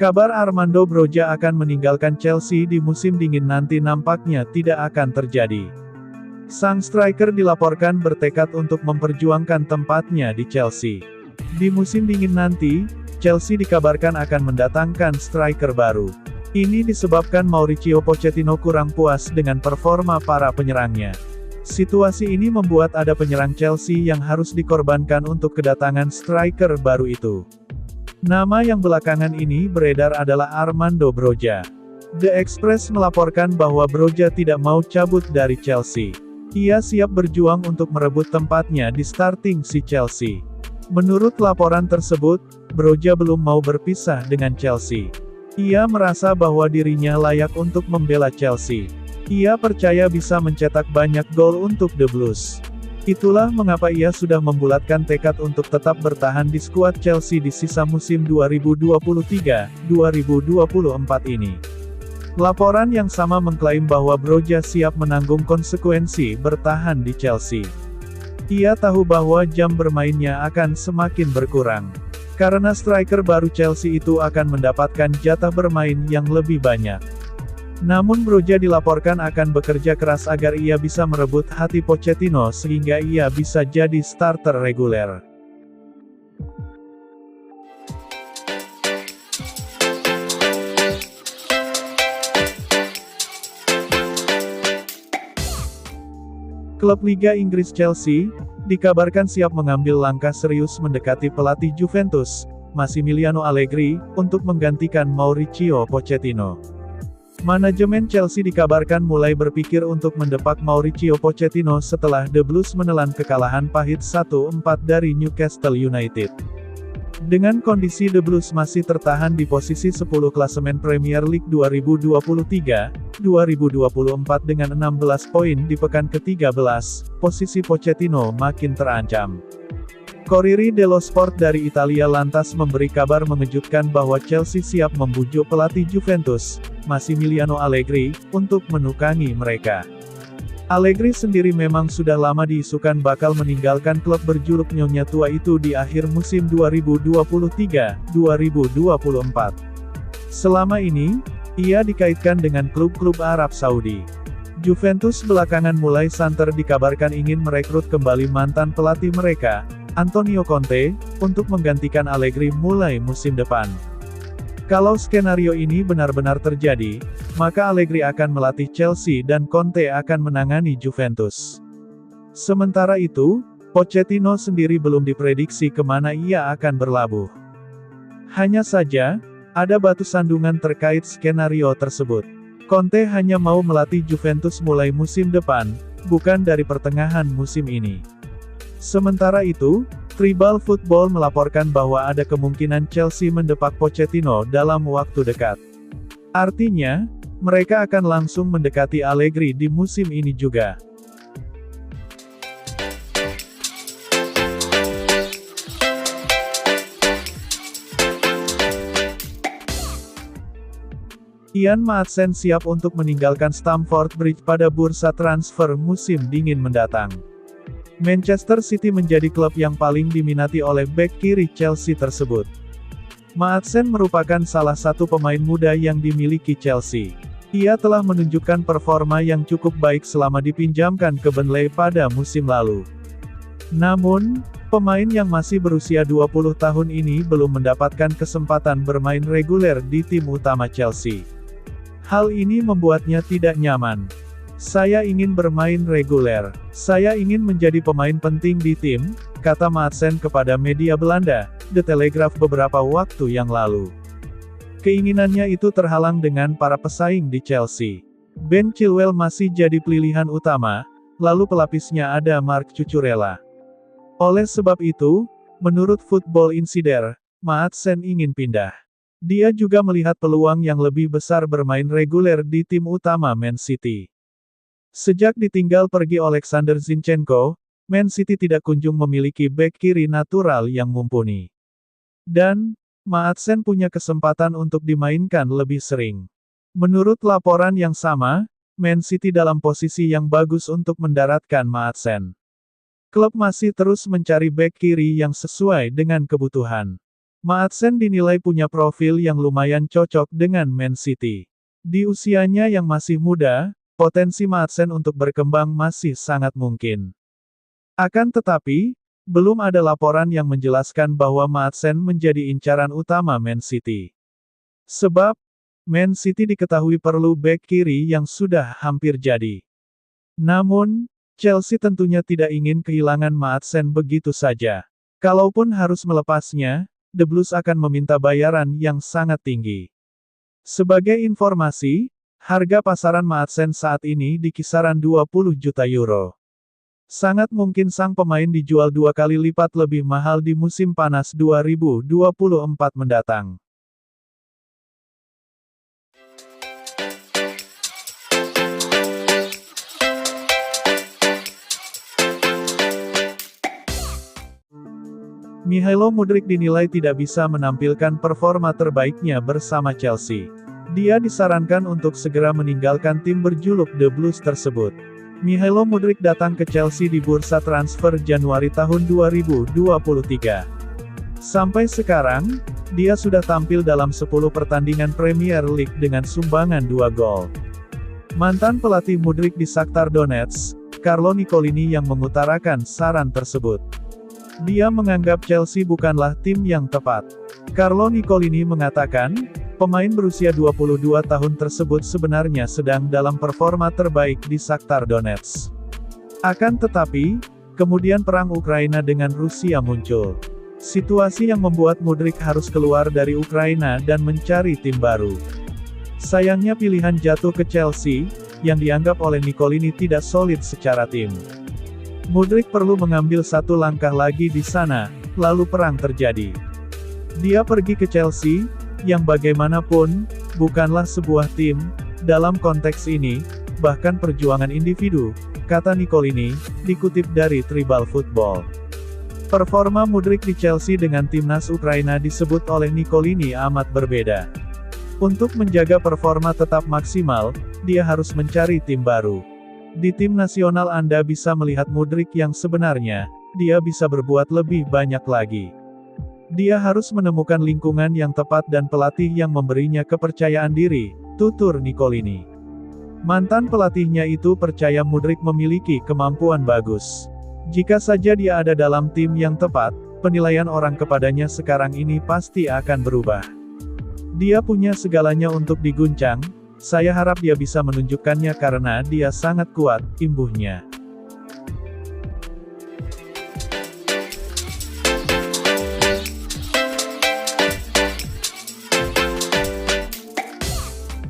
Kabar Armando Broja akan meninggalkan Chelsea di musim dingin nanti nampaknya tidak akan terjadi. Sang striker dilaporkan bertekad untuk memperjuangkan tempatnya di Chelsea. Di musim dingin nanti, Chelsea dikabarkan akan mendatangkan striker baru. Ini disebabkan Mauricio Pochettino kurang puas dengan performa para penyerangnya. Situasi ini membuat ada penyerang Chelsea yang harus dikorbankan untuk kedatangan striker baru itu. Nama yang belakangan ini beredar adalah Armando Broja. The Express melaporkan bahwa Broja tidak mau cabut dari Chelsea. Ia siap berjuang untuk merebut tempatnya di starting si Chelsea. Menurut laporan tersebut, Broja belum mau berpisah dengan Chelsea. Ia merasa bahwa dirinya layak untuk membela Chelsea. Ia percaya bisa mencetak banyak gol untuk The Blues. Itulah mengapa ia sudah membulatkan tekad untuk tetap bertahan di skuad Chelsea di sisa musim 2023-2024 ini. Laporan yang sama mengklaim bahwa Broja siap menanggung konsekuensi bertahan di Chelsea. Ia tahu bahwa jam bermainnya akan semakin berkurang. Karena striker baru Chelsea itu akan mendapatkan jatah bermain yang lebih banyak. Namun Broja dilaporkan akan bekerja keras agar ia bisa merebut hati Pochettino sehingga ia bisa jadi starter reguler. Klub Liga Inggris Chelsea, dikabarkan siap mengambil langkah serius mendekati pelatih Juventus, Massimiliano Allegri, untuk menggantikan Mauricio Pochettino. Manajemen Chelsea dikabarkan mulai berpikir untuk mendepak Mauricio Pochettino setelah The Blues menelan kekalahan pahit 1-4 dari Newcastle United. Dengan kondisi The Blues masih tertahan di posisi 10 klasemen Premier League 2023-2024 dengan 16 poin di pekan ke-13, posisi Pochettino makin terancam. Corriere dello Sport dari Italia lantas memberi kabar mengejutkan bahwa Chelsea siap membujuk pelatih Juventus, Massimiliano Allegri, untuk menukangi mereka. Allegri sendiri memang sudah lama diisukan bakal meninggalkan klub berjuluk Nyonya Tua itu di akhir musim 2023-2024. Selama ini, ia dikaitkan dengan klub-klub Arab Saudi. Juventus belakangan mulai santer dikabarkan ingin merekrut kembali mantan pelatih mereka, Antonio Conte, untuk menggantikan Allegri mulai musim depan. Kalau skenario ini benar-benar terjadi, maka Allegri akan melatih Chelsea dan Conte akan menangani Juventus. Sementara itu, Pochettino sendiri belum diprediksi kemana ia akan berlabuh. Hanya saja, ada batu sandungan terkait skenario tersebut. Conte hanya mau melatih Juventus mulai musim depan, bukan dari pertengahan musim ini. Sementara itu, Tribal Football melaporkan bahwa ada kemungkinan Chelsea mendepak Pochettino dalam waktu dekat. Artinya, mereka akan langsung mendekati Allegri di musim ini juga. Ian Maatsen siap untuk meninggalkan Stamford Bridge pada bursa transfer musim dingin mendatang. Manchester City menjadi klub yang paling diminati oleh bek kiri Chelsea tersebut. Maatsen merupakan salah satu pemain muda yang dimiliki Chelsea. Ia telah menunjukkan performa yang cukup baik selama dipinjamkan ke Burnley pada musim lalu. Namun, pemain yang masih berusia 20 tahun ini belum mendapatkan kesempatan bermain reguler di tim utama Chelsea. Hal ini membuatnya tidak nyaman. Saya ingin bermain reguler. Saya ingin menjadi pemain penting di tim, kata Maatsen kepada media Belanda, The Telegraph beberapa waktu yang lalu. Keinginannya itu terhalang dengan para pesaing di Chelsea. Ben Chilwell masih jadi pilihan utama, lalu pelapisnya ada Marc Cucurella. Oleh sebab itu, menurut Football Insider, Maatsen ingin pindah. Dia juga melihat peluang yang lebih besar bermain reguler di tim utama Man City. Sejak ditinggal pergi Alexander Zinchenko, Man City tidak kunjung memiliki bek kiri natural yang mumpuni. Dan, Maatsen punya kesempatan untuk dimainkan lebih sering. Menurut laporan yang sama, Man City dalam posisi yang bagus untuk mendaratkan Maatsen. Klub masih terus mencari bek kiri yang sesuai dengan kebutuhan. Maatsen dinilai punya profil yang lumayan cocok dengan Man City. Di usianya yang masih muda, potensi Maatsen untuk berkembang masih sangat mungkin. Akan tetapi, belum ada laporan yang menjelaskan bahwa Maatsen menjadi incaran utama Man City. Sebab, Man City diketahui perlu bek kiri yang sudah hampir jadi. Namun, Chelsea tentunya tidak ingin kehilangan Maatsen begitu saja. Kalaupun harus melepasnya, The Blues akan meminta bayaran yang sangat tinggi. Sebagai informasi, harga pasaran Maatsen saat ini di kisaran 20 juta euro. Sangat mungkin sang pemain dijual 2 kali lipat lebih mahal di musim panas 2024 mendatang. Mihailo Mudryk dinilai tidak bisa menampilkan performa terbaiknya bersama Chelsea. Dia disarankan untuk segera meninggalkan tim berjuluk The Blues tersebut. Mihailo Mudryk datang ke Chelsea di bursa transfer Januari tahun 2023. Sampai sekarang, dia sudah tampil dalam 10 pertandingan Premier League dengan sumbangan 2 gol. Mantan pelatih Mudryk di Shakhtar Donetsk, Carlo Nicolini yang mengutarakan saran tersebut. Dia menganggap Chelsea bukanlah tim yang tepat. Carlo Nicolini mengatakan, pemain berusia 22 tahun tersebut sebenarnya sedang dalam performa terbaik di Shakhtar Donetsk. Akan tetapi, kemudian perang Ukraina dengan Rusia muncul. Situasi yang membuat Mudryk harus keluar dari Ukraina dan mencari tim baru. Sayangnya pilihan jatuh ke Chelsea, yang dianggap oleh Nicolini tidak solid secara tim. Mudryk perlu mengambil satu langkah lagi di sana, lalu perang terjadi. Dia pergi ke Chelsea, yang bagaimanapun, bukanlah sebuah tim, dalam konteks ini, bahkan perjuangan individu, kata Nicolini, dikutip dari Tribal Football. Performa Mudryk di Chelsea dengan timnas Ukraina disebut oleh Nicolini amat berbeda. Untuk menjaga performa tetap maksimal, dia harus mencari tim baru. Di tim nasional Anda bisa melihat Mudryk yang sebenarnya, dia bisa berbuat lebih banyak lagi. Dia harus menemukan lingkungan yang tepat dan pelatih yang memberinya kepercayaan diri, tutur Nicolini. Mantan pelatihnya itu percaya Mudryk memiliki kemampuan bagus. Jika saja dia ada dalam tim yang tepat, penilaian orang kepadanya sekarang ini pasti akan berubah. Dia punya segalanya untuk diguncang. Saya harap dia bisa menunjukkannya karena dia sangat kuat, imbuhnya.